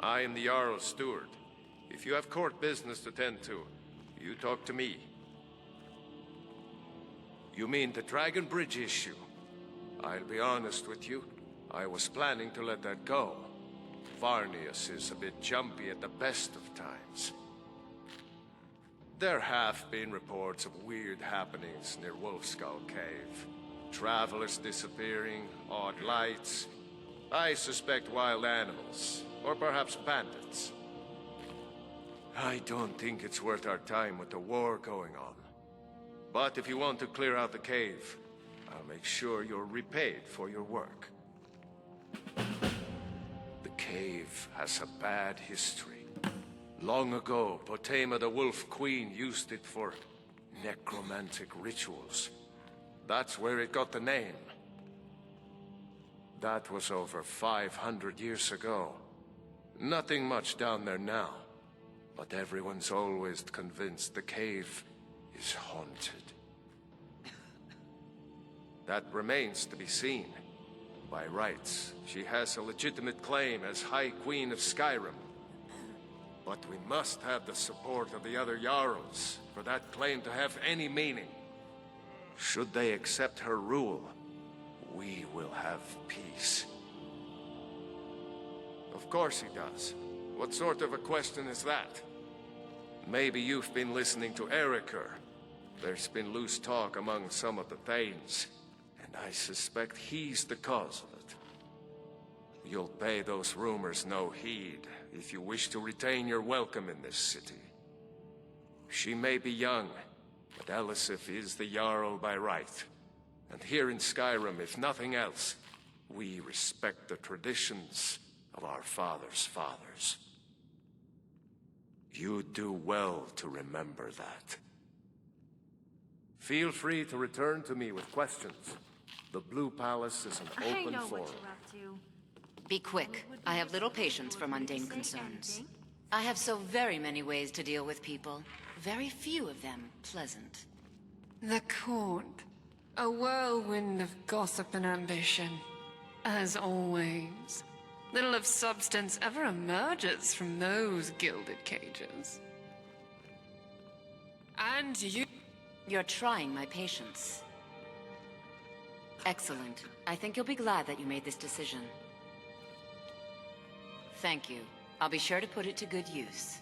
I am the Jarl's steward. If you have court business to tend to, you talk to me. You mean the Dragon Bridge issue? I'll be honest with you. I was planning to let that go. Varnius is a bit jumpy at the best of times. There have been reports of weird happenings near Wolfskull Cave. Travelers disappearing, odd lights. I suspect wild animals, or perhaps bandits. I don't think it's worth our time with the war going on. But if you want to clear out the cave, I'll make sure you're repaid for your work. The cave has a bad history. Long ago, Potema the Wolf Queen used it for necromantic rituals. That's where it got the name. That was over 500 years ago. Nothing much down there now. But everyone's always convinced the cave is haunted. That remains to be seen. By rights, she has a legitimate claim as High Queen of Skyrim. But we must have the support of the other Jarls for that claim to have any meaning. Should they accept her rule, we will have peace. Of course he does. What sort of a question is that? Maybe you've been listening to Eriker. There's been loose talk among some of the Thanes, and I suspect he's the cause of it. You'll pay those rumors no heed if you wish to retain your welcome in this city. She may be young, but Elisif is the Jarl by right. And here in Skyrim, if nothing else, we respect the traditions of our fathers' fathers. You do well to remember that. Feel free to return to me with questions. The Blue Palace is an open forum. What you're up to. Be quick. I have little patience for mundane concerns. I have so very many ways to deal with people. Very few of them pleasant. The court. A whirlwind of gossip and ambition. As always. Little of substance ever emerges from those gilded cages. And you... You're trying my patience. Excellent. I think you'll be glad that you made this decision. Thank you. I'll be sure to put it to good use.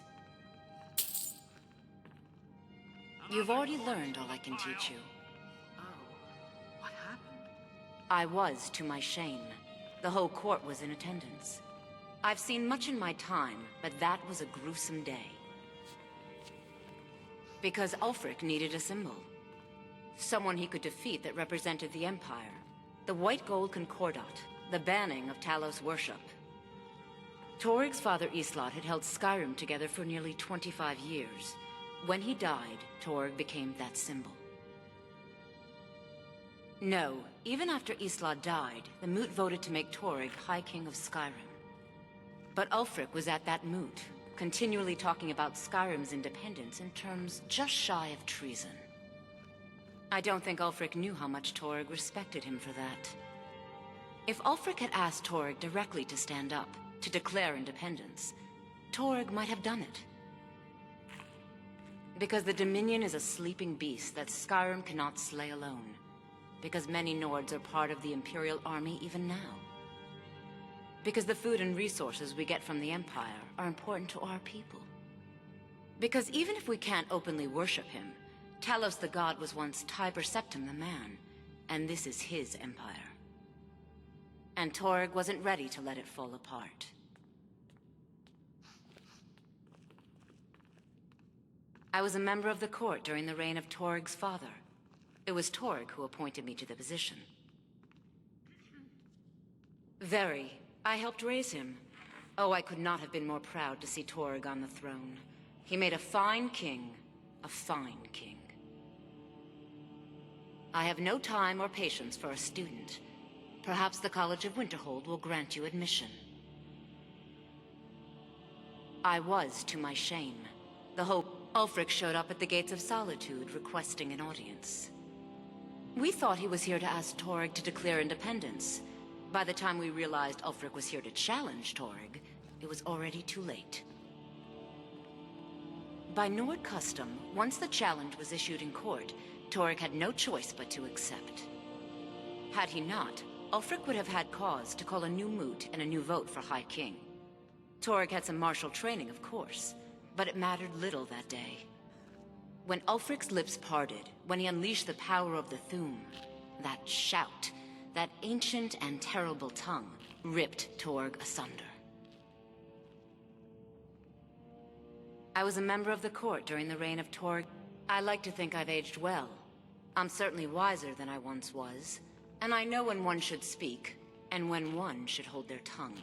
You've already learned all I can teach you. Oh, what happened? I was to my shame. The whole court was in attendance. I've seen much in my time, but that was a gruesome day. Because Ulfric needed a symbol. Someone he could defeat that represented the Empire. The White Gold Concordat, the banning of Talos worship. Toryg's father Islot had held Skyrim together for nearly 25 years. When he died, Toryg became that symbol. No, even after Islot died, the Moot voted to make Toryg High King of Skyrim. But Ulfric was at that Moot, continually talking about Skyrim's independence in terms just shy of treason. I don't think Ulfric knew how much Toryg respected him for that. If Ulfric had asked Toryg directly to stand up, to declare independence, Toryg might have done it. Because the Dominion is a sleeping beast that Skyrim cannot slay alone. Because many Nords are part of the Imperial Army even now. Because the food and resources we get from the Empire are important to our people. Because even if we can't openly worship him, Talos the God was once Tiber Septim the man, and this is his empire. And Toryg wasn't ready to let it fall apart. I was a member of the court during the reign of Toryg's father. It was Toryg who appointed me to the position. Very. I helped raise him. Oh, I could not have been more proud to see Toryg on the throne. He made a fine king. A fine king. I have no time or patience for a student. Perhaps the College of Winterhold will grant you admission. I was to my shame. The hope Ulfric showed up at the Gates of Solitude requesting an audience. We thought he was here to ask Toryg to declare independence. By the time we realized Ulfric was here to challenge Toryg, it was already too late. By Nord custom, once the challenge was issued in court, Torg had no choice but to accept. Had he not, Ulfric would have had cause to call a new moot and a new vote for High King. Torg had some martial training, of course, but it mattered little that day. When Ulfric's lips parted, when he unleashed the power of the Thu'um, that shout, that ancient and terrible tongue, ripped Torg asunder. I was a member of the court during the reign of Torg. I like to think I've aged well. I'm certainly wiser than I once was, and I know when one should speak, and when one should hold their tongue.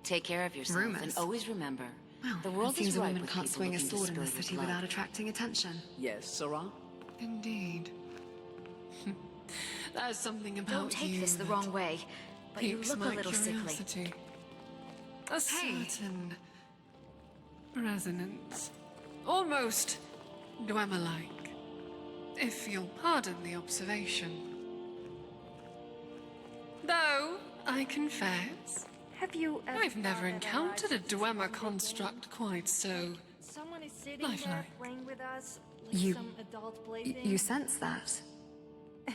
Take care of yourself, and always remember, the world it seems is a ripe woman with can't people swing a looking to sword in the spill your city blood. without attracting attention. Yes, Sarah? Indeed. There's something about Don't take you this the that wrong way, but you piques look a my little sickly. curiosity. A certain resonance. Almost Dwemer-like, if you'll pardon the observation. Though, I confess, Have you ever I've never thought that encountered our a Dwemer construct quite so Someone is sitting there lifelike. playing with us like You- some adult plaything. You sense that?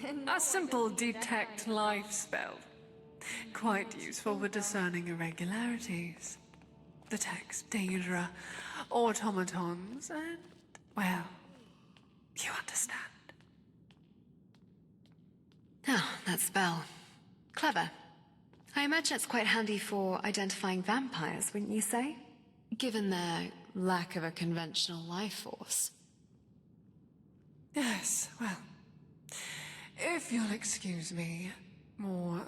And no A simple one doesn't see that detect kind of life spell. Quite useful for discerning irregularities. Detects Daedra, automatons, and, well, you understand. Oh, that spell. Clever. I imagine it's quite handy for identifying vampires, wouldn't you say? Given their lack of a conventional life force. Yes, well, if you'll excuse me, more,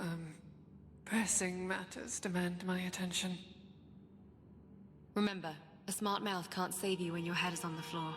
pressing matters demand my attention. Remember, a smart mouth can't save you when your head is on the floor.